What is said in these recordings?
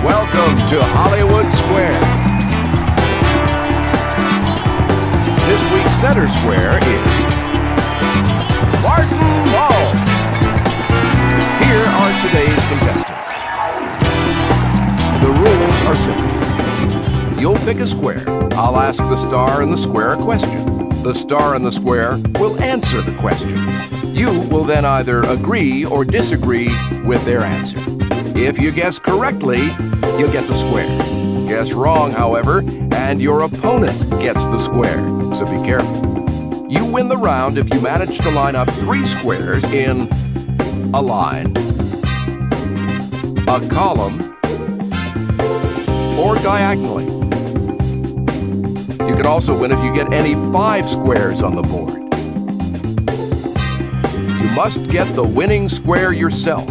Welcome to Hollywood Square. This week's center square is Martin Mull. Here are today's contestants. The rules are simple. You'll pick a square. I'll ask the star in the square a question. The star in the square will answer the question. You will then either agree or disagree with their answer. If you guess correctly, you get the square. Guess wrong, however, and your opponent gets the square, so be careful. You win the round if you manage to line up 3 squares in a line, a column, or diagonally. You can also win if you get any 5 squares on the board. You must get the winning square yourself.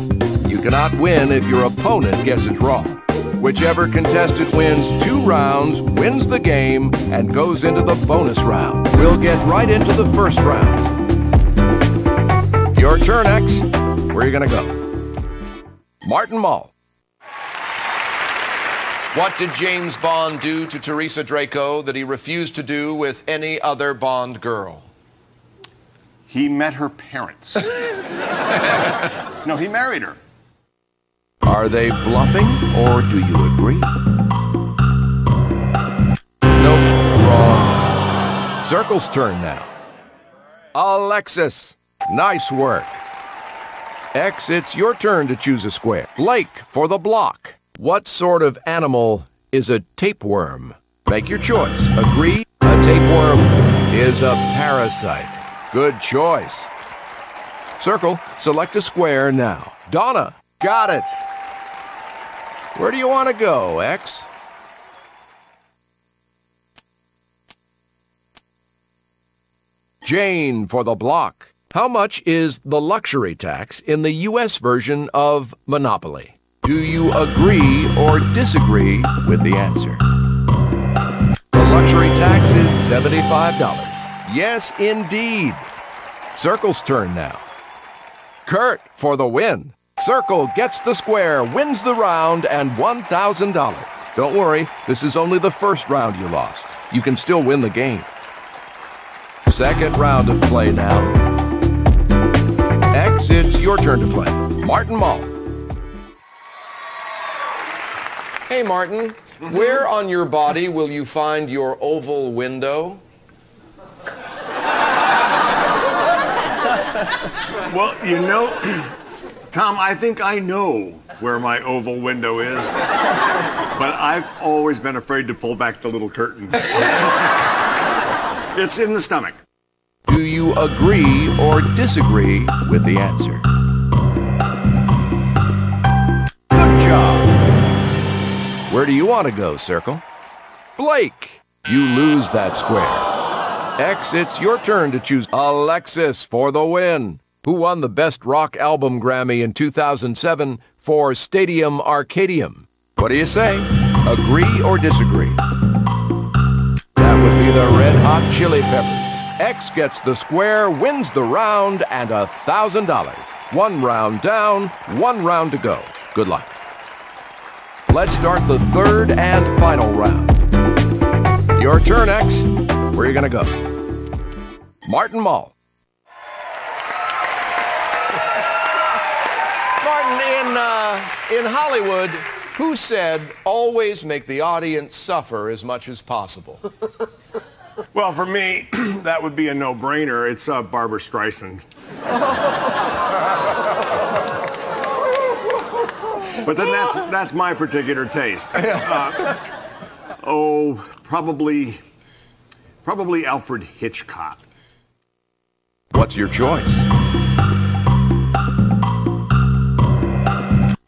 You cannot win if your opponent guesses wrong. Whichever contestant wins 2 rounds wins the game and goes into the bonus round. We'll get right into the first round. Your turn, X. Where are you going to go? Martin Mull. What did James Bond do to Teresa Draco that he refused to do with any other Bond girl? He met her parents. No, he married her. Are they bluffing, or do you agree? Nope, wrong. Circle's turn now. Alexis, nice work. X, it's your turn to choose a square. Blake, for the block. What sort of animal is a tapeworm? Make your choice. Agree? A tapeworm is a parasite. Good choice. Circle, select a square now. Donna, got it. Where do you want to go, X? Jane for the block. How much is the luxury tax in the U.S. version of Monopoly? Do you agree or disagree with the answer? The luxury tax is $75. Yes, indeed. Circle's turn now. Kurt for the win. Circle gets the square, wins the round, and $1,000. Don't worry, this is only the first round you lost. You can still win the game. Second round of play now. X, it's your turn to play. Martin Mull. Hey, Martin, where on your body will you find your oval window? Well, you know, Tom, I think I know where my oval window is, but I've always been afraid to pull back the little curtains. It's in the stomach. Do you agree or disagree with the answer? Good job. Where do you want to go, Circle? Blake, you lose that square. X, it's your turn to choose Alexis for the win, who won the Best Rock Album Grammy in 2007 for Stadium Arcadium. What do you say? Agree or disagree? That would be the Red Hot Chili Peppers. X gets the square, wins the round, and $1,000. 1 round down, 1 round to go. Good luck. Let's start the third and final round. Your turn, X. Where are you going to go? Martin Mull. Martin, in Hollywood, who said, always make the audience suffer as much as possible? Well, for me, that would be a no-brainer. It's Barbra Streisand. But then that's my particular taste. Probably Alfred Hitchcock. What's your choice?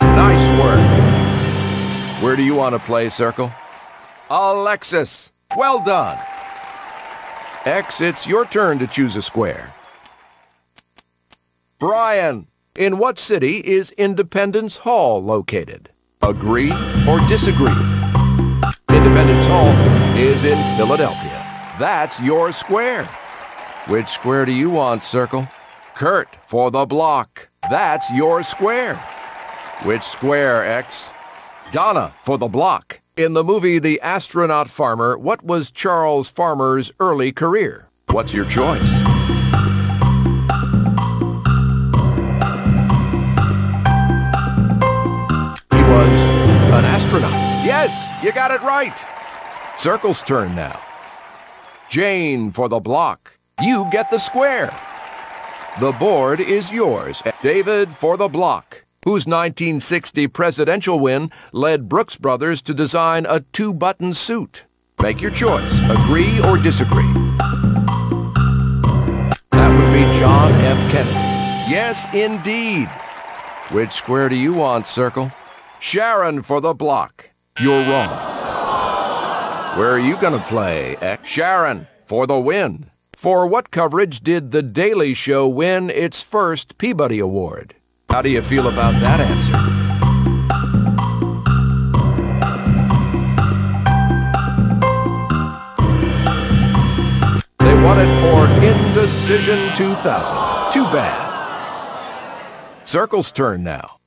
Nice work. Where do you want to play, Circle? Alexis, well done. X, it's your turn to choose a square. Brian, in what city is Independence Hall located? Agree or disagree? Independence Hall is in Philadelphia. That's your square. Which square do you want, Circle? Kurt for the block. That's your square. Which square, X? Donna for the block. In the movie The Astronaut Farmer, what was Charles Farmer's early career? What's your choice? He was an astronaut. Yes, you got it right. Circle's turn now. Jane for the block. You get the square. The board is yours. David for the block, whose 1960 presidential win led Brooks Brothers to design a two-button suit. Make your choice. Agree or disagree? That would be John F. Kennedy. Yes, indeed. Which square do you want, Circle? Sharon for the block. You're wrong. Where are you going to play, X? Sharon for the win. For what coverage did The Daily Show win its first Peabody Award? How do you feel about that answer? They won it for Indecision 2000. Too bad. Circle's turn now.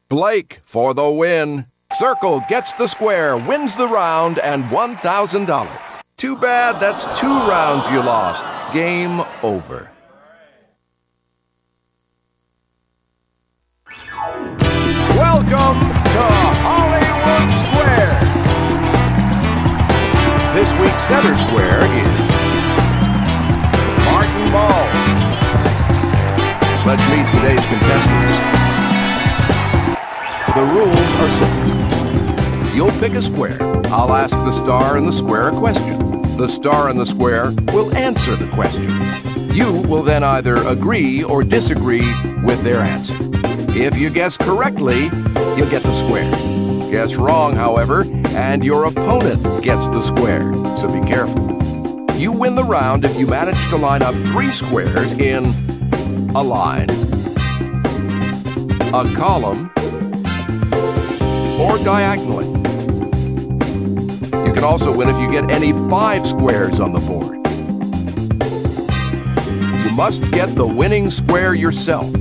Blake for the win. Circle gets the square, wins the round, and $1,000. Too bad that's 2 rounds you lost. Game over. Welcome to Hollywood Square. This week's center square is Martin Mull. Let's meet today's contestants. The rules are simple. You'll pick a square. I'll ask the star in the square a question. The star in the square will answer the question. You will then either agree or disagree with their answer. If you guess correctly, you'll get the square. Guess wrong, however, and your opponent gets the square, so be careful. You win the round if you manage to line up 3 squares in a line, a column, or diagonally. You can also win if you get any 5 squares on the board. You must get the winning square yourself.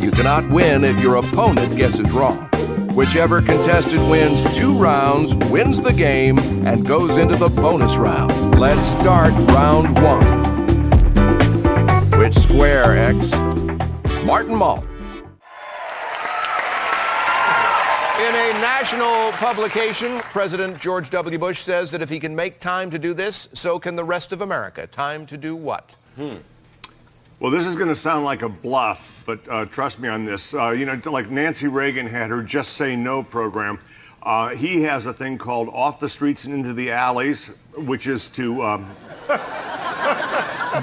You cannot win if your opponent guesses wrong. Whichever contestant wins 2 rounds wins the game and goes into the bonus round. Let's start round 1. Which square, X? Martin Mull. In a national publication, President George W. Bush says that if he can make time to do this, so can the rest of America. Time to do what? Well, this is going to sound like a bluff, but trust me on this. You know, like Nancy Reagan had her Just Say No program. He has a thing called Off the Streets and Into the Alleys, which is to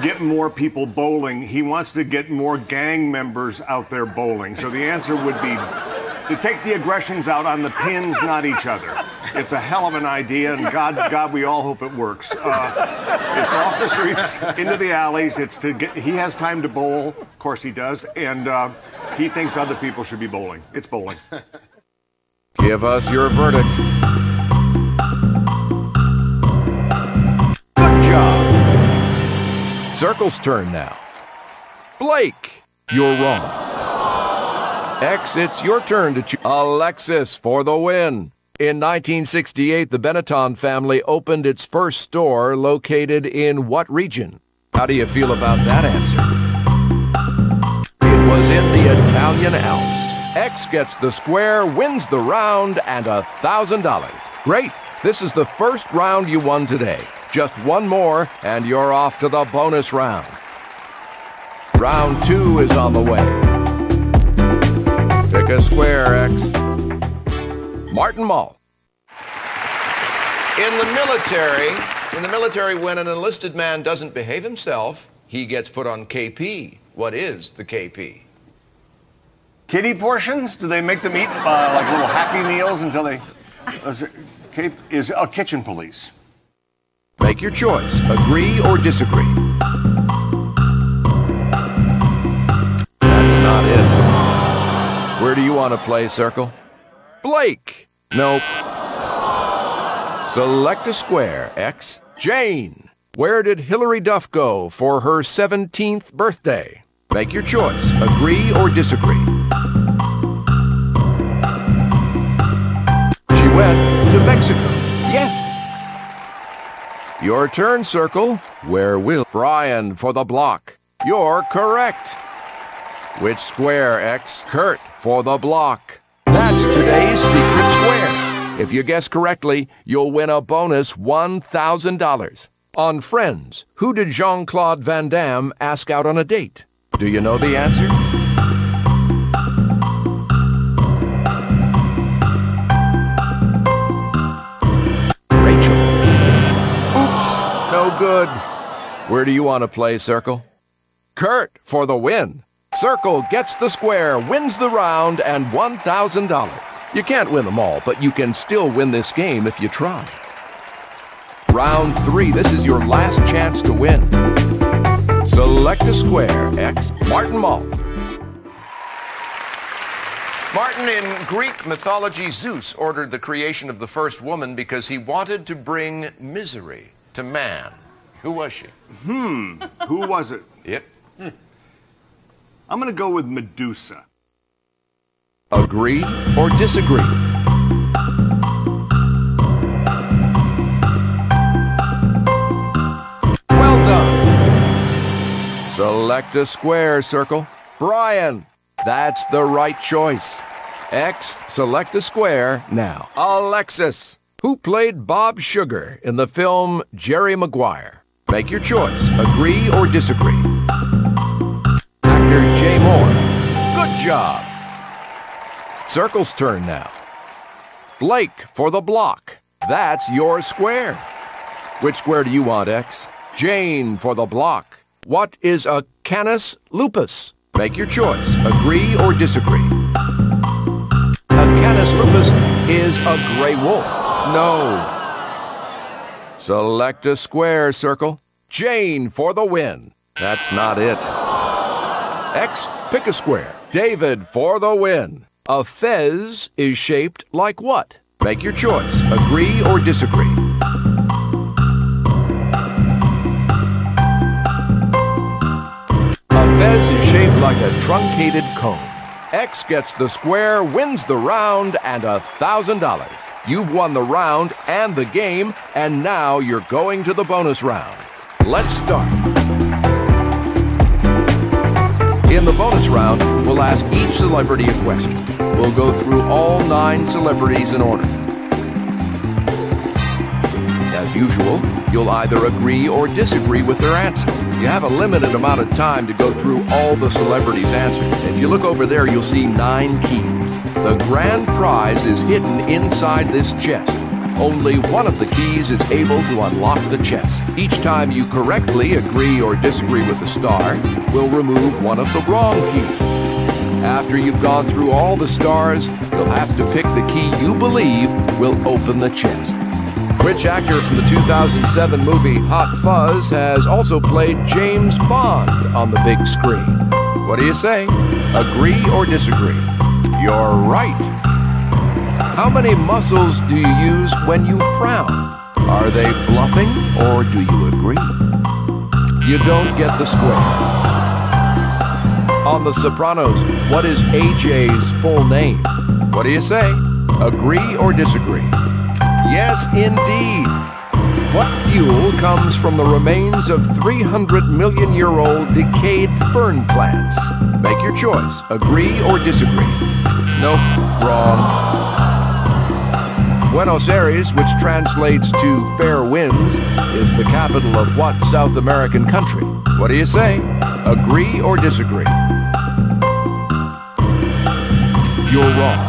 get more people bowling. He wants to get more gang members out there bowling. So the answer would be to take the aggressions out on the pins, not each other. It's a hell of an idea, and God, we all hope it works. It's off the streets, into the alleys. It's to get. He has time to bowl, of course he does, and he thinks other people should be bowling. It's bowling. Give us your verdict. Good job. Circle's turn now. Blake, you're wrong. X, it's your turn to choose. Alexis for the win. In 1968, the Benetton family opened its first store located in what region? How do you feel about that answer? It was in the Italian Alps. X gets the square, wins the round, and $1,000. Great! This is the first round you won today. Just one more, and you're off to the bonus round. Round 2 is on the way. Pick a square, X. Martin Mull. In the military, when an enlisted man doesn't behave himself, he gets put on KP. What is the KP? Kitty portions? Do they make them eat like little Happy Meals until they... is a kitchen police. Make your choice. Agree or disagree. That's not it. Where do you want to play, Circle? Blake. Nope. Select a square, X. Jane. Where did Hillary Duff go for her 17th birthday? Make your choice. Agree or disagree. went to Mexico. Yes. Your turn, Circle. Where will Brian for the block? You're correct. Which square, X? Kurt for the block. That's today's secret square. If you guess correctly, you'll win a bonus $1,000. On Friends, who did Jean-Claude Van Damme ask out on a date? Do you know the answer? Rachel. Oops, no good. Where do you want to play, Circle? Kurt for the win. Circle gets the square, wins the round, and $1,000. You can't win them all, but you can still win this game if you try. Round 3, this is your last chance to win. Select a square, X. Martin Mull. Martin, in Greek mythology, Zeus ordered the creation of the first woman because he wanted to bring misery to man. Who was she? Who was it? Yep. I'm going to go with Medusa. Agree or disagree? Well done. Select a square, Circle. Brian. That's the right choice. X, select a square now. Alexis. Who played Bob Sugar in the film Jerry Maguire? Make your choice. Agree or disagree? Actor Jay Moore. Good job. Circle's turn now. Blake for the block. That's your square. Which square do you want, X? Jane for the block. What is a canis lupus? Make your choice. Agree or disagree? A canis lupus is a gray wolf. No. Select a square, Circle. Jane for the win. That's not it. X, pick a square. David for the win. A fez is shaped like what? Make your choice. Agree or disagree? A fez is shaped like a truncated cone. X gets the square, wins the round, and $1,000. You've won the round and the game, and now you're going to the bonus round. Let's start. In the bonus round, we'll ask each celebrity a question. We'll go through all 9 celebrities in order. As usual, you'll either agree or disagree with their answer. You have a limited amount of time to go through all the celebrities' answers. If you look over there, you'll see 9 keys. The grand prize is hidden inside this chest. Only one of the keys is able to unlock the chest. Each time you correctly agree or disagree with the star, we'll remove one of the wrong keys. After you've gone through all the stars, you'll have to pick the key you believe will open the chest. Which actor from the 2007 movie Hot Fuzz has also played James Bond on the big screen? What do you say? Agree or disagree? You're right. How many muscles do you use when you frown? Are they bluffing or do you agree? You don't get the square. On The Sopranos, what is AJ's full name? What do you say? Agree or disagree? Yes, indeed. What fuel comes from the remains of 300-million-year-old decayed fern plants? Make your choice. Agree or disagree? Nope, wrong. Buenos Aires, which translates to fair winds, is the capital of what South American country? What do you say? Agree or disagree? You're wrong.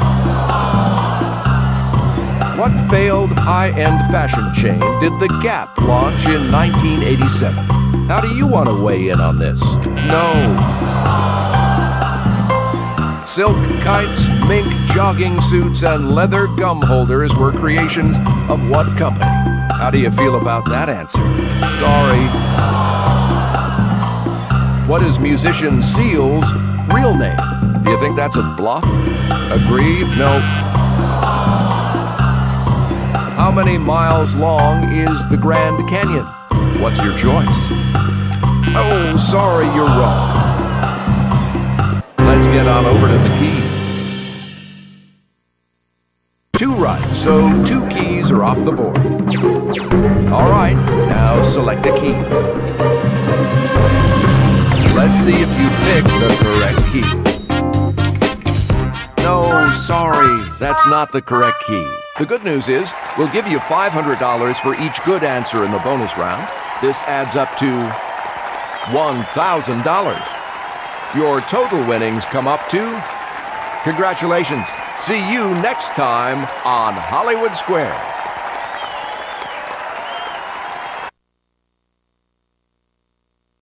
What failed high-end fashion chain did The Gap launch in 1987? How do you want to weigh in on this? No. Silk kites, mink jogging suits, and leather gum holders were creations of what company? How do you feel about that answer? Sorry. What is musician Seal's real name? Do you think that's a bluff? Agree? No. How many miles long is the Grand Canyon? What's your choice? Oh, sorry, you're wrong. Let's get on over to the keys. 2 right, so 2 keys are off the board. All right, now select a key. Let's see if you picked the correct key. No, sorry, that's not the correct key. The good news is, we'll give you $500 for each good answer in the bonus round. This adds up to $1,000. Your total winnings come up to... Congratulations. See you next time on Hollywood Squares.